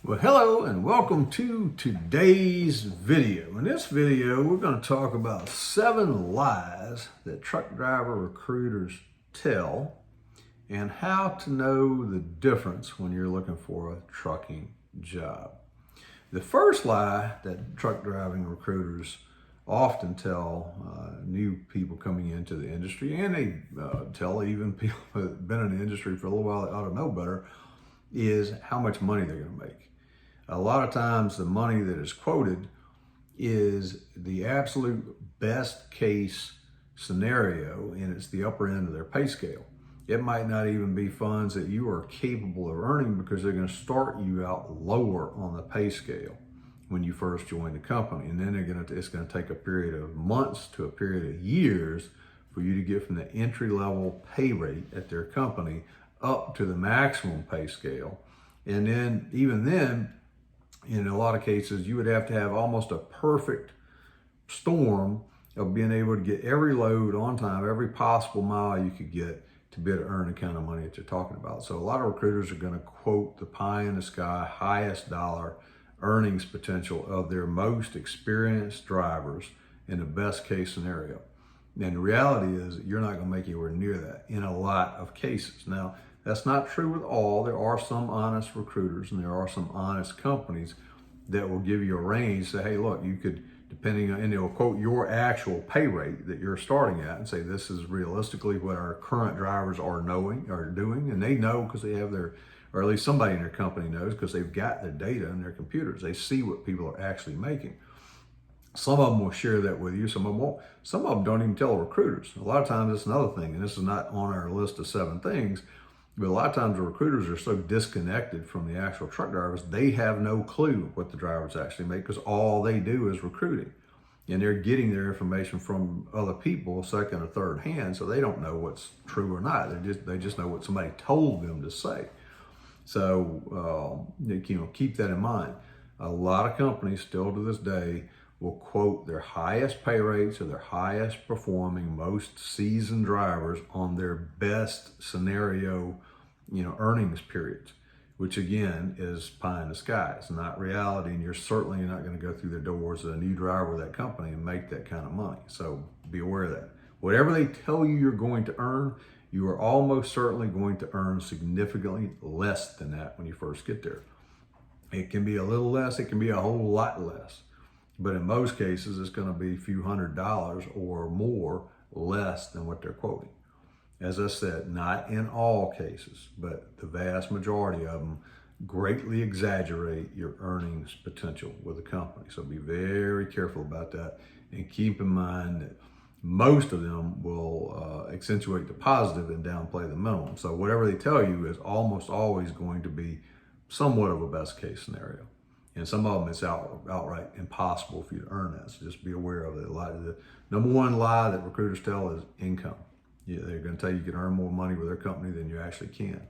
Well, hello and welcome to today's video. In this video, we're going to talk about 7 lies that truck driver recruiters tell and how to know the difference when you're looking for a trucking job. The first lie that truck driving recruiters often tell new people coming into the industry, and they tell even people that have been in the industry for a little while that ought to know better, is how much money they're going to make. A lot of times the money that is quoted is the absolute best case scenario, and it's the upper end of their pay scale. It might not even be funds that you are capable of earning because they're going to start you out lower on the pay scale when you first join the company. And then it's going to take a period of months to a period of years for you to get from the entry level pay rate at their company up to the maximum pay scale. And then even then, in a lot of cases, you would have to have almost a perfect storm of being able to get every load on time, every possible mile you could get to be able to earn the kind of money that you're talking about. So a lot of recruiters are going to quote the pie in the sky, highest dollar earnings potential of their most experienced drivers in the best case scenario. And the reality is you're not going to make anywhere near that in a lot of cases. Now, that's not true with all. There are some honest recruiters and there are some honest companies that will give you a range, say, hey, look, you could, depending on, and they'll quote your actual pay rate that you're starting at and say, this is realistically what our current drivers are doing. And they know because they have their, or at least somebody in their company knows because they've got their data in their computers. They see what people are actually making. Some of them will share that with you, some of them won't. Some of them don't even tell recruiters. A lot of times it's another thing, and this is not on our list of 7 things, but a lot of times the recruiters are so disconnected from the actual truck drivers, they have no clue what the drivers actually make because all they do is recruiting. And they're getting their information from other people, second or third hand, so they don't know what's true or not. They just know what somebody told them to say. So keep that in mind. A lot of companies still to this day will quote their highest pay rates or their highest performing, most seasoned drivers on their best scenario, earnings periods, which again is pie in the sky. It's not reality, and you're certainly not going to go through the doors of a new driver of that company and make that kind of money. So be aware of that. Whatever they tell you you're going to earn, you are almost certainly going to earn significantly less than that when you first get there. It can be a little less, it can be a whole lot less. But in most cases, it's going to be a few $100s or more less than what they're quoting. As I said, not in all cases, but the vast majority of them greatly exaggerate your earnings potential with a company. So be very careful about that, and keep in mind that most of them will accentuate the positive and downplay the minimum. So whatever they tell you is almost always going to be somewhat of a best case scenario. And some of them, it's outright impossible for you to earn that. So just be aware of it. The number one lie that recruiters tell is income. Yeah, they're going to tell you can earn more money with their company than you actually can.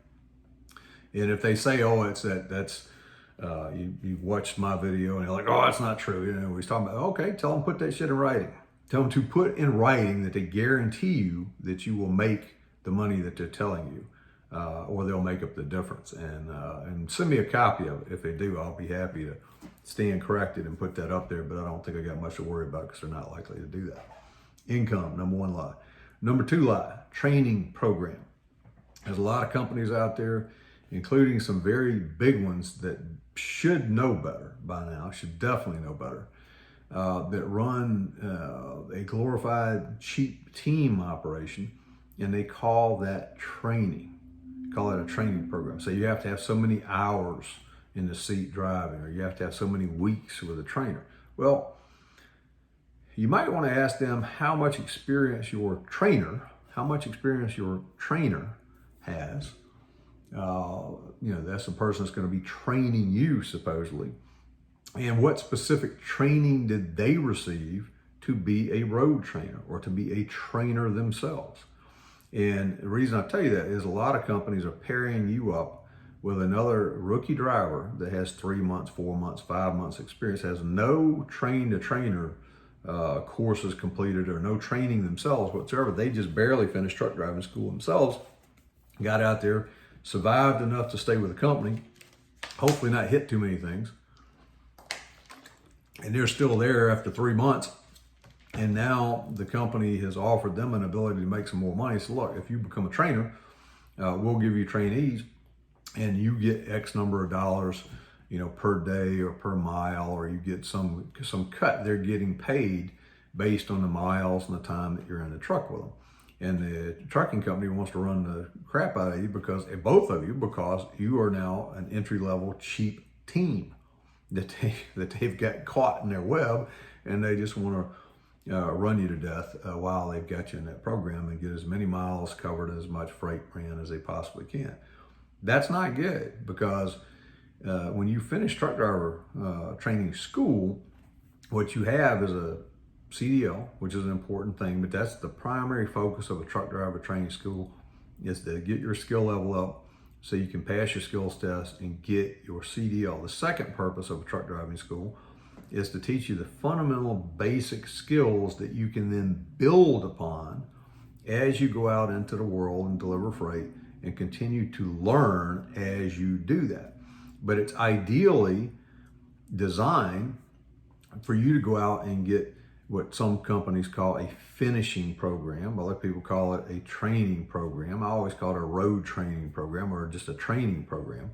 And if they say, oh, it's you watched my video and you're like, oh, that's not true. He's talking about, okay, tell them put that shit in writing. Tell them to put in writing that they guarantee you that you will make the money that they're telling you. Or they'll make up the difference, and send me a copy of it. If they do, I'll be happy to stand corrected and put that up there, but I don't think I got much to worry about because they're not likely to do that. Income, number 1 lie. Number 2 lie, training program. There's a lot of companies out there, including some very big ones that should know better by now, should definitely know better, that run a glorified cheap team operation, and they call that training. Call it a training program. So you have to have so many hours in the seat driving, or you have to have so many weeks with a trainer. Well, you might want to ask them how much experience your trainer has. That's the person that's going to be training you supposedly. And what specific training did they receive to be a road trainer or to be a trainer themselves? And the reason I tell you that is a lot of companies are pairing you up with another rookie driver that has 3 months, 4 months, 5 months experience, has no train-to-trainer courses completed or no training themselves whatsoever. They just barely finished truck driving school themselves, got out there, survived enough to stay with the company, hopefully not hit too many things. And they're still there after 3 months. And now the company has offered them an ability to make some more money. So look, if you become a trainer, we'll give you trainees and you get X number of dollars, per day or per mile, or you get some cut. They're getting paid based on the miles and the time that you're in the truck with them. And the trucking company wants to run the crap out of you because you are now an entry-level cheap team that they've got caught in their web, and they just want to run you to death while they've got you in that program and get as many miles covered and as much freight ran as they possibly can. That's not good, because when you finish truck driver training school, what you have is a CDL, which is an important thing, but that's the primary focus of a truck driver training school, is to get your skill level up so you can pass your skills test and get your CDL. The second purpose of a truck driving school is to teach you the fundamental basic skills that you can then build upon as you go out into the world and deliver freight, and continue to learn as you do that. But it's ideally designed for you to go out and get what some companies call a finishing program. Other people call it a training program. I always call it a road training program, or just a training program.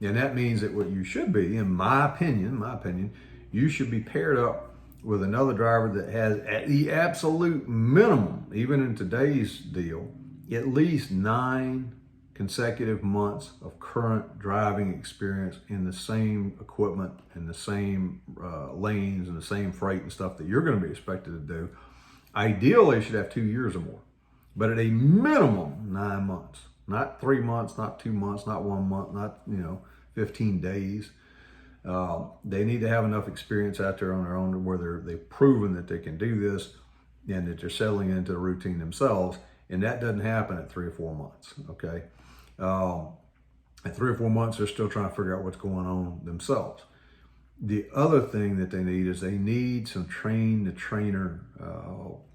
And that means that what you should be, in my opinion, you should be paired up with another driver that has, at the absolute minimum, even in today's deal, at least 9 consecutive months of current driving experience in the same equipment, in the same lanes, and the same freight and stuff that you're going to be expected to do. Ideally, you should have 2 years or more, but at a minimum 9 months, not 3 months, not 2 months, not 1 month, not 15 days. They need to have enough experience out there on their own where they've proven that they can do this and that they're settling into the routine themselves. And that doesn't happen at 3 or 4 months, okay? At 3 or 4 months, they're still trying to figure out what's going on themselves. The other thing that they need is they need some train-the-trainer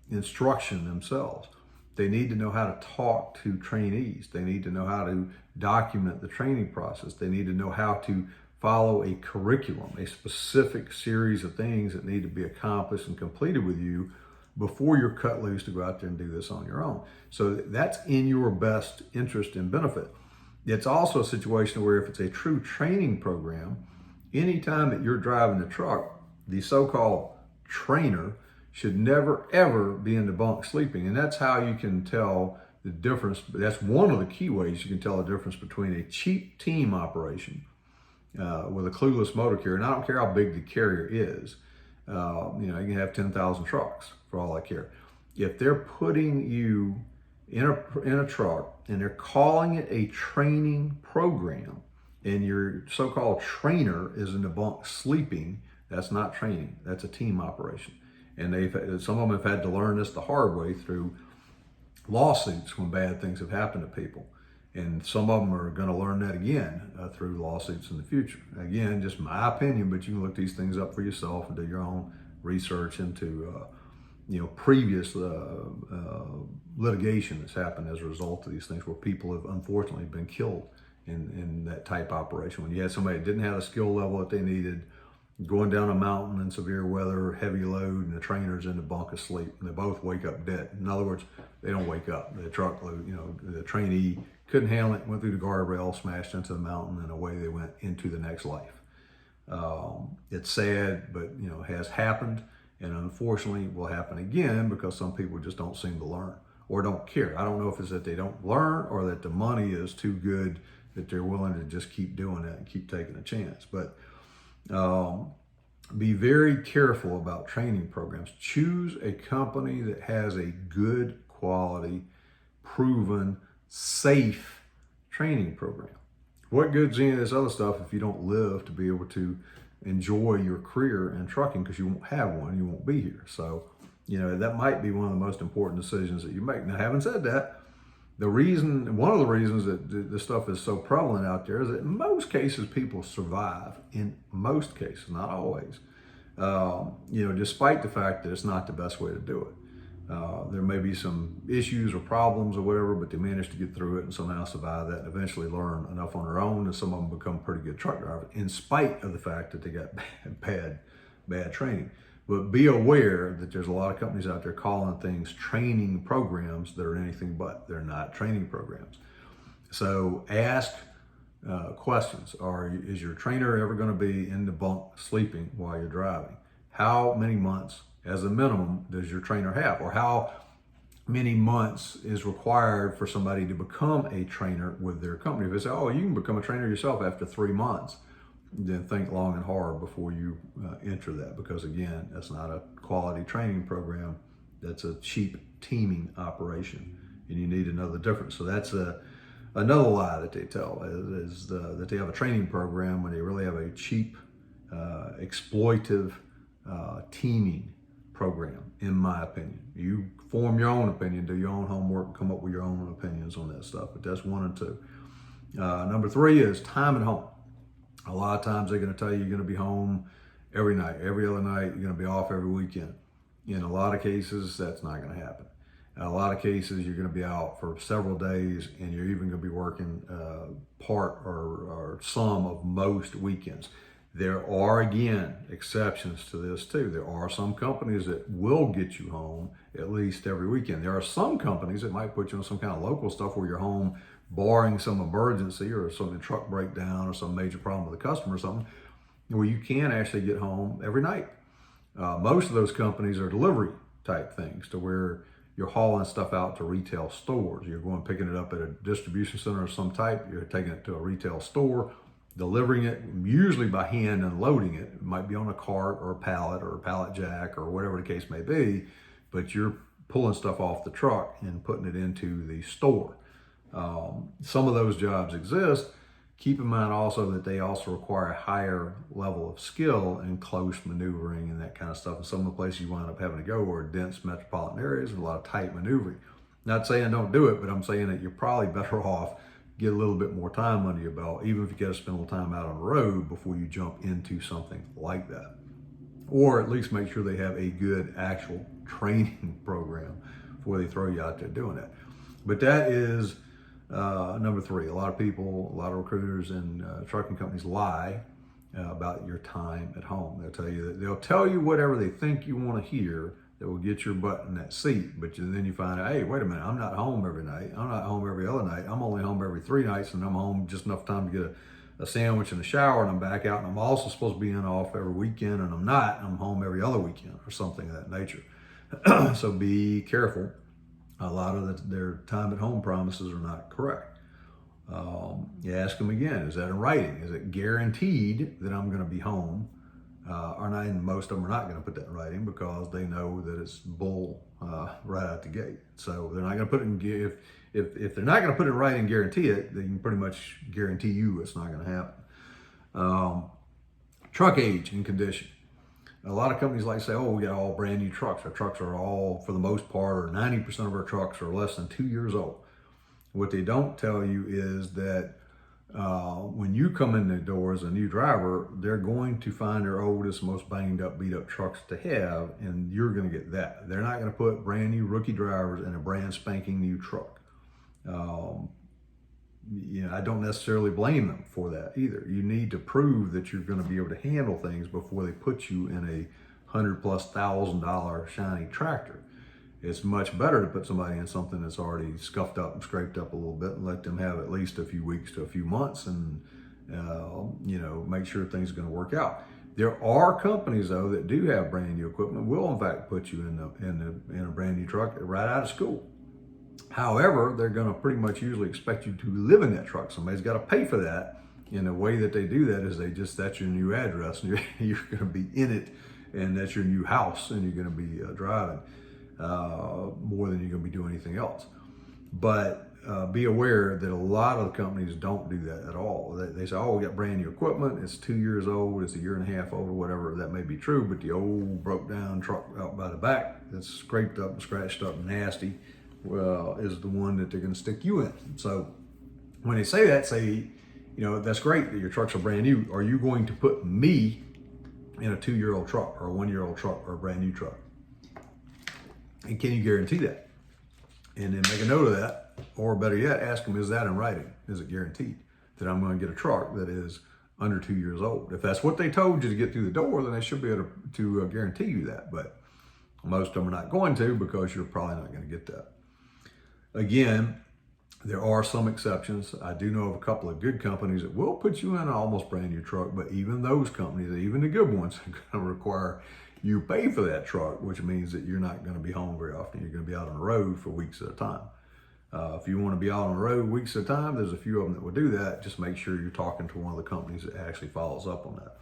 instruction themselves. They need to know how to talk to trainees. They need to know how to document the training process. They need to know how to follow a curriculum, a specific series of things that need to be accomplished and completed with you before you're cut loose to go out there and do this on your own. So that's in your best interest and benefit. It's also a situation where if it's a true training program, anytime that you're driving the truck, the so-called trainer should never, ever be in the bunk sleeping. And that's how you can tell the difference. That's one of the key ways you can tell the difference between a cheap team operation with a clueless motor carrier. And I don't care how big the carrier is. You can have 10,000 trucks for all I care. If they're putting you in a truck and they're calling it a training program, and your so-called trainer is in the bunk sleeping, that's not training. That's a team operation. And some of them have had to learn this the hard way through lawsuits when bad things have happened to people. And some of them are going to learn that again through lawsuits in the future. Again, just my opinion, but you can look these things up for yourself and do your own research into previous litigation that's happened as a result of these things, where people have unfortunately been killed in that type operation. When you had somebody that didn't have the skill level that they needed, going down a mountain in severe weather, heavy load, and the trainer's in the bunk asleep, and they both wake up dead. In other words, they don't wake up. The truckload, the trainee couldn't handle it, went through the guardrail, smashed into the mountain, and away they went into the next life. It's sad, but has happened, and unfortunately will happen again because some people just don't seem to learn or don't care. I don't know if it's that they don't learn or that the money is too good that they're willing to just keep doing that and keep taking a chance. But be very careful about training programs. Choose a company that has a good quality, proven, safe training program. What good's any of this other stuff if you don't live to be able to enjoy your career in trucking, because you won't have one, you won't be here. So, that might be one of the most important decisions that you make. Now, having said that, one of the reasons that this stuff is so prevalent out there is that in most cases people survive. In most cases, not always. Despite the fact that it's not the best way to do it. There may be some issues or problems or whatever, but they manage to get through it and somehow survive that and eventually learn enough on their own, and some of them become pretty good truck drivers in spite of the fact that they got bad training. But be aware that there's a lot of companies out there calling things training programs that are anything but. They're not training programs. So ask questions. Is your trainer ever going to be in the bunk sleeping while you're driving? How many months as a minimum does your trainer have? Or how many months is required for somebody to become a trainer with their company? If they say, oh, you can become a trainer yourself after 3 months, then think long and hard before you enter that, because again, that's not a quality training program. That's a cheap teaming operation, and you need to know the difference. So that's another lie that they tell is that they have a training program when they really have a cheap, exploitive teaming program, in my opinion. You form your own opinion, do your own homework, and come up with your own opinions on that stuff, but that's 1 and 2. Number 3 is time at home. A lot of times they're going to tell you you're going to be home every night, every other night, you're going to be off every weekend. In a lot of cases, that's not going to happen. In a lot of cases, you're going to be out for several days, and you're even going to be working part or some of most weekends. There are, again, exceptions to this too. There are some companies that will get you home at least every weekend. There are some companies that might put you on some kind of local stuff where you're home barring some emergency or some truck breakdown or some major problem with a customer or something, where you can actually get home every night. Most of those companies are delivery type things, to where you're hauling stuff out to retail stores. You're going picking it up at a distribution center of some type. You're taking it to a retail store, delivering it, usually by hand and loading it. It might be on a cart or a pallet jack or whatever the case may be, but you're pulling stuff off the truck and putting it into the store. Some of those jobs exist. Keep in mind also that they also require a higher level of skill in close maneuvering and that kind of stuff. And some of the places you wind up having to go are dense metropolitan areas with a lot of tight maneuvering. Not saying don't do it, but I'm saying that you're probably better off get a little bit more time under your belt, even if you got to spend a little time out on the road before you jump into something like that. Or at least make sure they have a good actual training program before they throw you out there doing that. But that is number 3. A lot of people, a lot of recruiters and trucking companies lie about your time at home. They'll tell you whatever they think you want to hear that will get your butt in that seat. But then you find out, hey, wait a minute, I'm not home every night. I'm not home every other night. I'm only home every 3 nights, and I'm home just enough time to get a sandwich and a shower, and I'm back out. And I'm also supposed to be in off every weekend, and I'm not. I'm home every other weekend or something of that nature. So be careful. A lot of their time at home promises are not correct. You ask them again, is that in writing? Is it guaranteed that I'm going to be home? Or not, and most of them are not going to put that in writing because they know that it's bull right out the gate. So they're not going to put it in, if they're not going to put it in writing and guarantee it, they can pretty much guarantee you it's not going to happen. Truck age and condition. A lot of companies like to say, oh, we got all brand new trucks. Our trucks are all, for the most part, or 90% of our trucks are less than 2 years old. What they don't tell you is that when you come in the door as a new driver, they're going to find their oldest, most banged up, beat up trucks to have, and you're going to get that. They're not going to put brand new rookie drivers in a brand spanking new truck. I don't necessarily blame them for that either. You need to prove that you're going to be able to handle things before they put you in a $100,000+ shiny tractor. It's much better to put somebody in something that's already scuffed up and scraped up a little bit and let them have at least a few weeks to a few months and make sure things are going to work out. There are companies though that do have brand new equipment, will in fact put you in a brand new truck right out of school. However, they're going to pretty much usually expect you to live in that truck. Somebody's got to pay for that. And the way that they do that is that's your new address, and you're going to be in it, and that's your new house, and you're going to be driving more than you're going to be doing anything else. But be aware that a lot of the companies don't do that at all. They say, oh, we got brand new equipment. It's 2 years old. It's a year and a half old or whatever. That may be true, but the old broke down truck out by the back that's scraped up and scratched up and nasty, is the one that they're going to stick you in. So when they say that, say, that's great that your trucks are brand new. Are you going to put me in a 2-year-old truck or a 1-year-old truck or a brand new truck? And can you guarantee that? And then make a note of that, or better yet, ask them, is that in writing? Is it guaranteed that I'm going to get a truck that is under 2 years old? If that's what they told you to get through the door, then they should be able to guarantee you that. But most of them are not going to, because you're probably not going to get that. Again, there are some exceptions. I do know of a couple of good companies that will put you in an almost brand new truck, but even those companies, even the good ones, are going to require you pay for that truck, which means that you're not going to be home very often. You're going to be out on the road for weeks at a time. If you want to be out on the road weeks at a time, there's a few of them that will do that. Just make sure you're talking to one of the companies that actually follows up on that.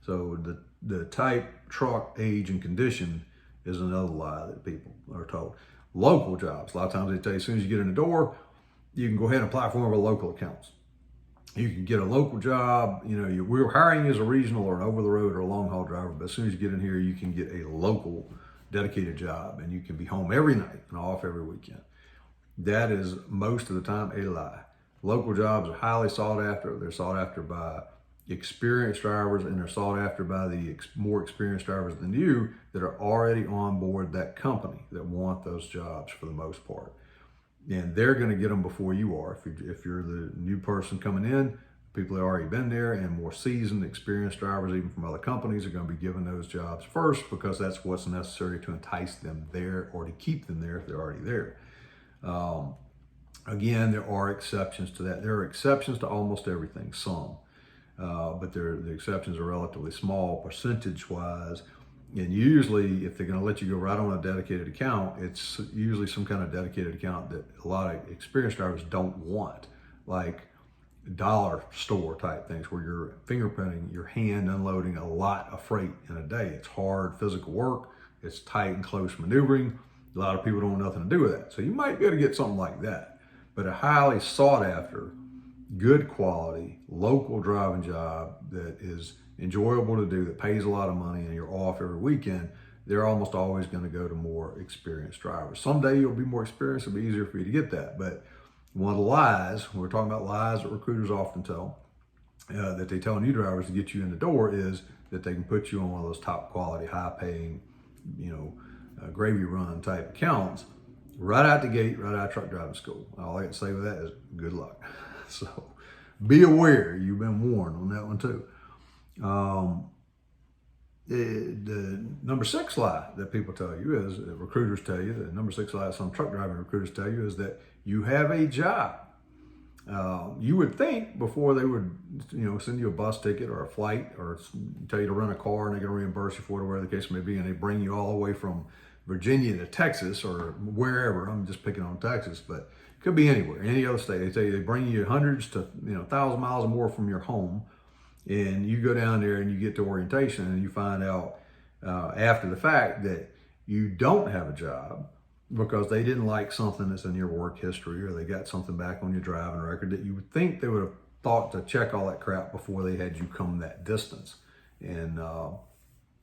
So the type, truck, age, and condition is another lie that people are told. Local jobs, a lot of times they tell you as soon as you get in the door, you can go ahead and apply for one of our local accounts. You can get a local job. We're hiring you as a regional or an over-the-road or a long-haul driver, but as soon as you get in here, you can get a local dedicated job, and you can be home every night and off every weekend. That is most of the time a lie. Local jobs are highly sought after. They're sought after by experienced drivers, and they're sought after by the more experienced drivers than you that are already on board that company that want those jobs for the most part. And they're going to get them before you are. If you're the new person coming in, people that have already been there, and more seasoned, experienced drivers, even from other companies, are going to be given those jobs first, because that's what's necessary to entice them there or to keep them there if they're already there. Again, there are exceptions to that. There are exceptions to almost everything, some, but the exceptions are relatively small percentage-wise. And usually, if they're going to let you go right on a dedicated account, it's usually some kind of dedicated account that a lot of experienced drivers don't want, like dollar store type things where you're fingerprinting, your hand unloading a lot of freight in a day. It's hard physical work. It's tight and close maneuvering. A lot of people don't want nothing to do with that. So you might be able to get something like that. But a highly sought after, good quality, local driving job that is enjoyable to do, that pays a lot of money, and you're off every weekend, they're almost always going to go to more experienced drivers. Someday you'll be more experienced, it'll be easier for you to get that. But one of the lies, we're talking about lies that recruiters often tell, that they tell new drivers to get you in the door, is that they can put you on one of those top quality, high paying, gravy run type accounts right out the gate, right out of truck driving school. All I can say with that is good luck. So be aware, you've been warned on that one too. The number 6 lie that people tell you is, that recruiters tell you, the number 6 lie some truck driving recruiters tell you, is that you have a job. You would think before they would, send you a bus ticket or a flight, or tell you to rent a car and they're going to reimburse you for it, or whatever the case may be, and they bring you all the way from Virginia to Texas or wherever. I'm just picking on Texas, but it could be anywhere, any other state. They tell you they bring you hundreds to 1,000 miles or more from your home, and you go down there and you get to orientation, and you find out after the fact that you don't have a job because they didn't like something that's in your work history, or they got something back on your driving record that you would think they would have thought to check all that crap before they had you come that distance. And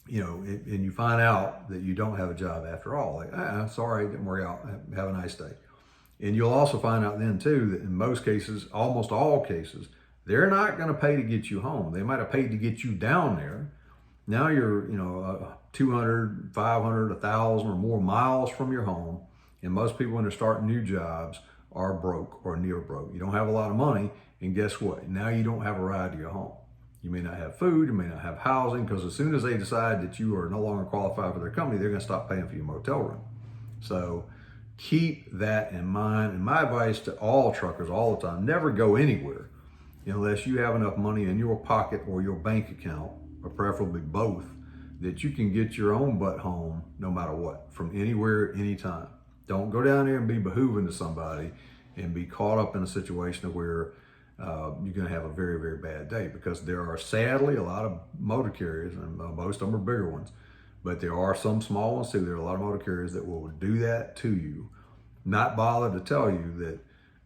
and you find out that you don't have a job after all. Like, sorry, it didn't work out. Have a nice day. And you'll also find out then too that in most cases, almost all cases, they're not going to pay to get you home. They might have paid to get you down there. Now you're, 200, 500, 1,000 or more miles from your home. And most people, when they're starting new jobs, are broke or near broke. You don't have a lot of money. And guess what? Now you don't have a ride to your home. You may not have food, you may not have housing, because as soon as they decide that you are no longer qualified for their company, they're going to stop paying for your motel room. So keep that in mind. And my advice to all truckers all the time, never go anywhere unless you have enough money in your pocket or your bank account, or preferably both, that you can get your own butt home no matter what, from anywhere, anytime. Don't go down there and be behooving to somebody and be caught up in a situation where you're going to have a very, very bad day, because there are sadly a lot of motor carriers, and most of them are bigger ones, but there are some small ones too. There are a lot of motor carriers that will do that to you, not bother to tell you that,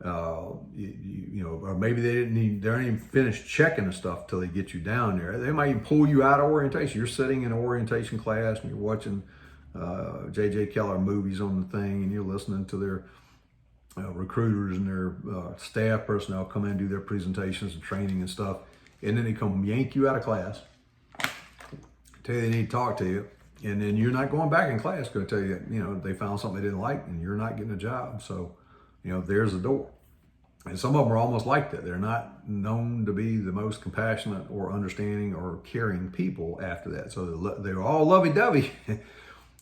or maybe they didn't even finish checking the stuff till they get you down there. They might even pull you out of orientation. You're sitting in an orientation class and you're watching J.J. Keller movies on the thing, and you're listening to their recruiters and their staff personnel come in and do their presentations and training and stuff, and then they come yank you out of class, tell you they need to talk to you, And then you're not going back in class, going to tell you, they found something they didn't like and you're not getting a job. So, there's the door. And some of them are almost like that. They're not known to be the most compassionate or understanding or caring people after that. So they're all lovey-dovey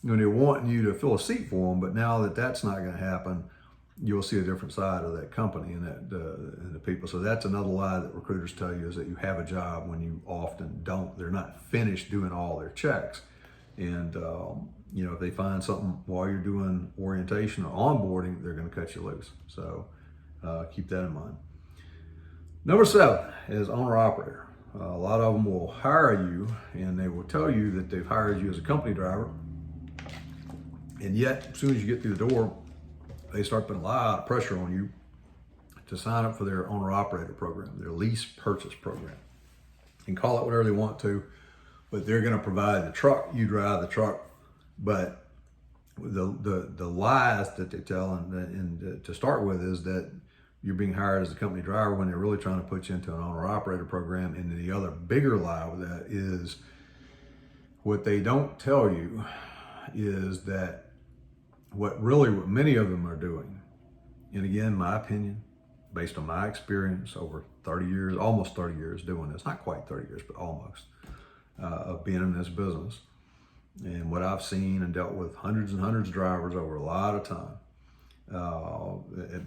when they're wanting you to fill a seat for them. But now that that's not going to happen, you'll see a different side of that company and and the people. So that's another lie that recruiters tell you, is that you have a job when you often don't. They're not finished doing all their checks. And, if they find something while you're doing orientation or onboarding, they're going to cut you loose. So keep that in mind. Number 7 is owner-operator. A lot of them will hire you and they will tell you that they've hired you as a company driver. And yet, as soon as you get through the door, they start putting a lot of pressure on you to sign up for their owner-operator program, their lease purchase program. You can call it whatever they want to, but they're going to provide the truck. You drive the truck. But the lies that they tell and to start with is that you're being hired as a company driver when they're really trying to put you into an owner-operator program. And the other bigger lie with that is, what they don't tell you is that what many of them are doing, and again, my opinion, based on my experience over 30 years, almost 30 years doing this, not quite 30 years, but almost, of being in this business, and what I've seen and dealt with hundreds and hundreds of drivers over a lot of time.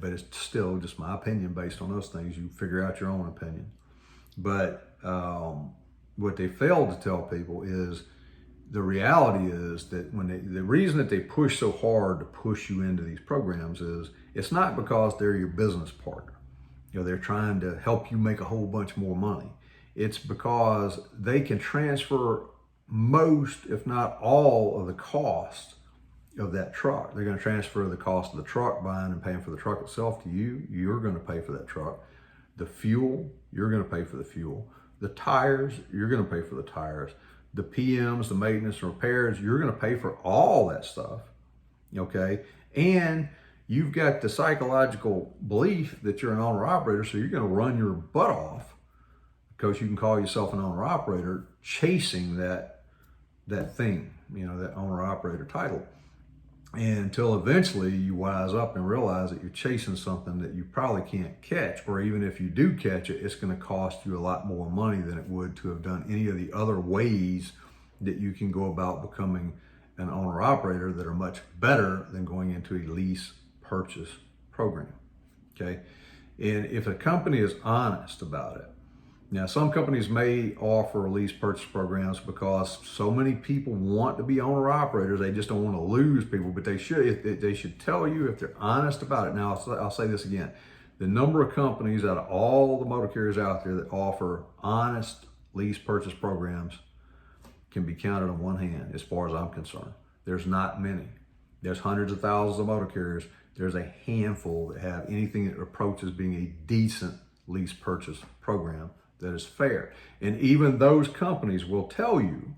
But it's still just my opinion based on those things. You figure out your own opinion. But what they fail to tell people is, the reality is that the reason that they push so hard to push you into these programs is, it's not because they're your business partner. They're trying to help you make a whole bunch more money. It's because they can transfer most, if not all, of the cost of that truck. They're going to transfer the cost of the truck, buying and paying for the truck itself, to you. You're going to pay for that truck. The fuel, you're going to pay for the fuel. The tires, you're going to pay for the tires. The PMs, the maintenance and repairs, you're going to pay for all that stuff, okay? And you've got the psychological belief that you're an owner-operator, so you're going to run your butt off, because you can call yourself an owner-operator, chasing that thing, that owner-operator title. And until eventually you wise up and realize that you're chasing something that you probably can't catch, or even if you do catch it, it's going to cost you a lot more money than it would to have done any of the other ways that you can go about becoming an owner-operator that are much better than going into a lease purchase program, okay? And if a company is honest about it, now, some companies may offer lease purchase programs because so many people want to be owner-operators, they just don't want to lose people, but they should tell you if they're honest about it. Now, I'll say this again. The number of companies out of all the motor carriers out there that offer honest lease purchase programs can be counted on one hand, as far as I'm concerned. There's not many. There's hundreds of thousands of motor carriers. There's a handful that have anything that approaches being a decent lease purchase program that is fair. And even those companies will tell you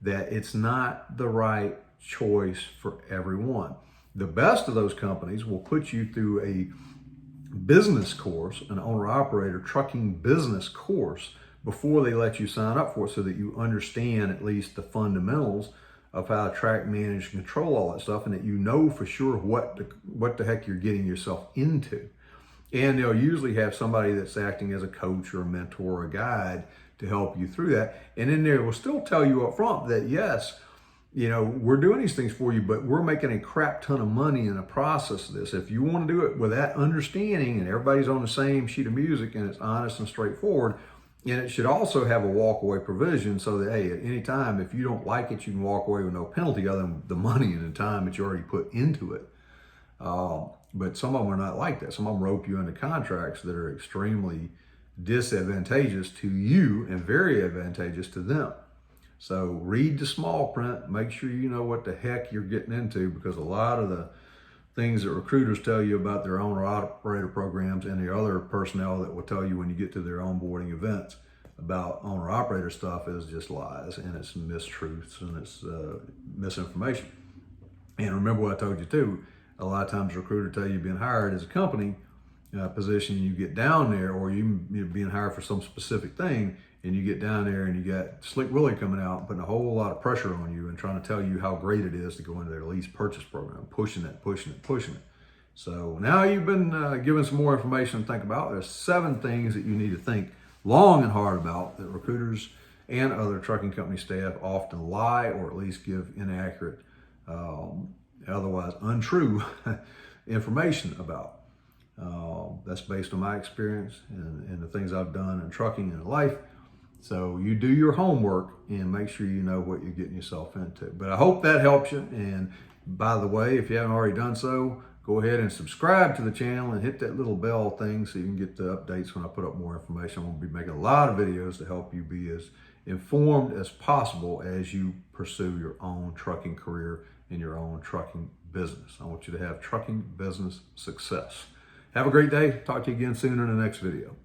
that it's not the right choice for everyone. The best of those companies will put you through a business course, an owner-operator trucking business course, before they let you sign up for it, so that you understand at least the fundamentals of how to track, manage, and control all that stuff, and that you know for sure what the heck you're getting yourself into. And they'll usually have somebody that's acting as a coach or a mentor or a guide to help you through that. And then they will still tell you up front that, yes, we're doing these things for you, but we're making a crap ton of money in the process of this. If you want to do it with that understanding and everybody's on the same sheet of music and it's honest and straightforward, and it should also have a walk-away provision so that, hey, at any time, if you don't like it, you can walk away with no penalty other than the money and the time that you already put into it. But some of them are not like that. Some of them rope you into contracts that are extremely disadvantageous to you and very advantageous to them. So read the small print, make sure you know what the heck you're getting into, because a lot of the things that recruiters tell you about their owner-operator programs and the other personnel that will tell you when you get to their onboarding events about owner-operator stuff is just lies, and it's mistruths, and it's misinformation. And remember what I told you too, a lot of times a recruiter tell you being hired as a company position, you get down there, or you're being hired for some specific thing, and you get down there and you got Slick Willie coming out, putting a whole lot of pressure on you and trying to tell you how great it is to go into their lease purchase program, pushing it. So now you've been given some more information to think about. There's 7 things that you need to think long and hard about that recruiters and other trucking company staff often lie or at least give inaccurate, otherwise untrue information about. That's based on my experience and the things I've done in trucking and life. So you do your homework and make sure you know what you're getting yourself into. But I hope that helps you. And by the way, if you haven't already done so, go ahead and subscribe to the channel and hit that little bell thing so you can get the updates when I put up more information. I'm going to be making a lot of videos to help you be as informed as possible as you pursue your own trucking career and your own trucking business. I want you to have trucking business success. Have a great day. Talk to you again soon in the next video.